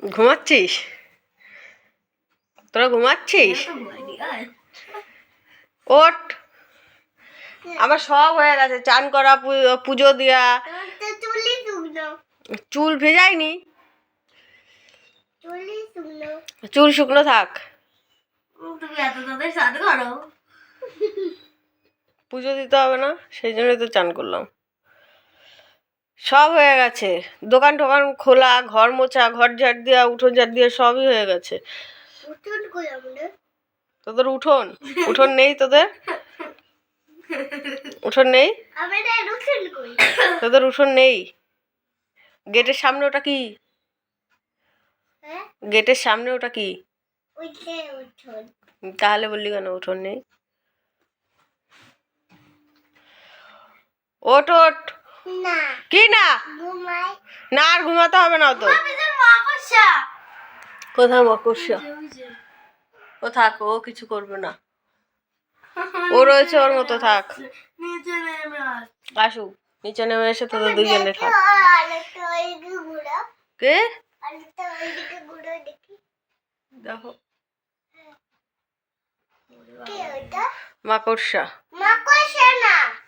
ঘুমাচ্ছিস? তোরা ঘুমাচ্ছিস? ওঠ, আমার সব হয়ে গেছে, চান করা, পুজো দেওয়া। চুল ভেজাইনি, চুল শুকনো থাক। পুজো দিতে হবে না, সেই জন্যই তো চান করলাম। সব হয়ে গেছে, দোকান টোকান খোলা, ঘর মোছা, ঘর ঝাড় দেওয়া, উঠোন ঝাড় দেওয়া, সবই হয়ে গেছে। তোদের উঠোন উঠোন নেই? তোদের উঠোন নেই? তোদের উঠোন নেই? গেটের সামনে ওটা কি? গেটের সামনে ওটা কি? তাহলে বললি কেন উঠোন নেই? ওঠ ওঠ। কি না? না, আর ঘুমাতে হবে না তো। কোথায় মাকড়সা? ও থাক, ও কিছু করবে না, ও রয়েছে ওর মতো থাক। আসুক, নিচে নেমে এসে তোদের দুইজনে থাক। কে? দেখো, মাকড়সা।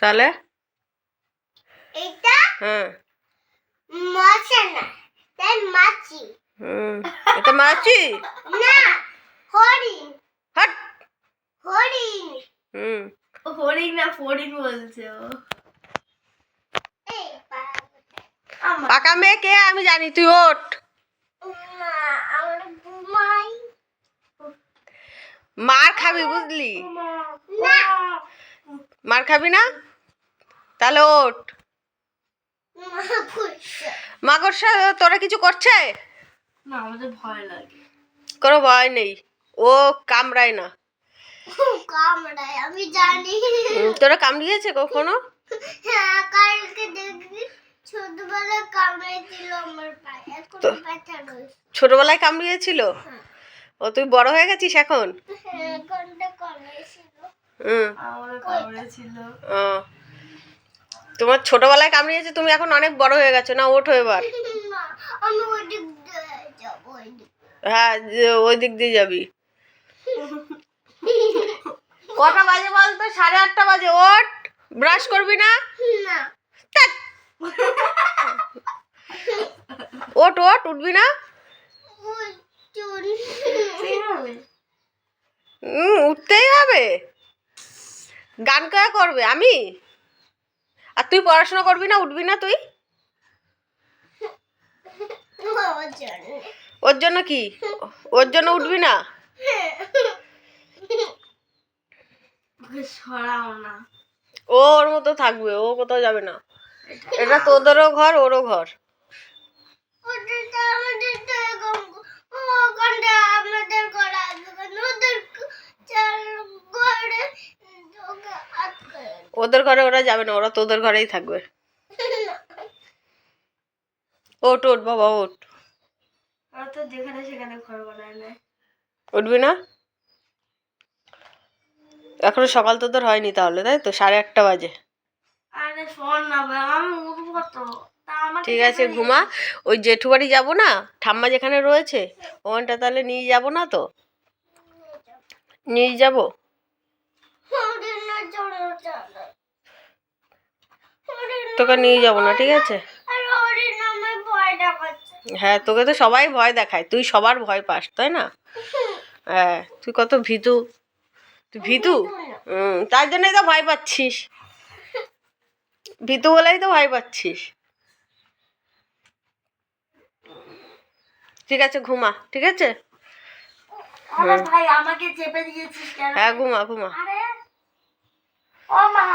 তাহলে হ্যাঁ, এটা মাছি। হাট। হরিণ না ফড়িং বলছে ও। পাকা মেয়ে কে আমি জানি, তুই ওঠ। মার খাবি, বুঝলি? মার খাবি না? তাহলে ওঠ। মাকড়সা তোরা কিছু করছে না, আমাদের ভয় লাগে। কোনো ভয় নেই, ও কামড়ায় না। আমি জানি। তোরা কামড়িয়েছে কখনো? হ্যাঁ, কালকে দেখবি ছোটবেলায় কামড়েছিল আমার পায়ে, এখন ব্যথা রয়েছে। ছোটবেলায় কামড়িয়েছিল? ও, তুই বড় হয়ে গেছিস এখন? হ্যাঁ, কোনটা কামড়েছিল? আমার কামড়েছিল। তোমার ছোটবেলায় কামড়িয়েছে, তুমি এখন অনেক বড় হয়ে গেছো না? ওঠো এবার। আমি ওই দিক দিয়ে যাবো, হ্যাঁ, ওই দিক দিয়ে যাবি। কটা বাজে বলতো? 8:30 বাজে। ওঠ, ব্রাশ করবি না? ওঠ ওঠ, উঠবি না? উঠতেই হবে। গান কে করবে? আমি? আর তুই পড়াশোনা করবি না? উঠবি না তুই? ওর জন্য কি? ওর জন্য উঠবি না? ও ওর মতো থাকবে, ও কোথাও যাবে না। এটা তোদেরও ঘর, ওরও ঘর। ওদের ঘরে ওরা যাবে না, ওরা তোদের ঘরেই থাকবে। ওঠ ওঠ বাবা, ওঠ। যেখানে সেখানে ঘর বানায় না। উঠবি না? এখনো সকাল তোদের হয়নি তাহলে, তাই তো? 8:30 বাজে। আরে শোন না, আমি উঠবো তো। ঠিক আছে, ঘুমা। ওই জেঠু বাড়ি যাবো না, ঠাম্মা যেখানে রয়েছে ওখানটা, তাহলে নিয়ে যাবো না তো? নিয়ে যাবো। তোকে নিয়ে যাবো না, ঠিক আছে? হ্যাঁ, তোকে তো সবাই ভয় দেখায়, তুই সবার ভয় পাস, তাই না? হ্যাঁ, তুই কত ভীতু। তুই ভীতু? তার জন্যই তো ভয় পাচ্ছিস, ভীতু বলেই তো ভয় পাচ্ছিস। ঠিক আছে, ঘুমা, ঠিক আছে? ভাই আমাকে চেপে দিয়েছিস কেন? হ্যাঁ, ঘুমা ঘুমা। ও মা।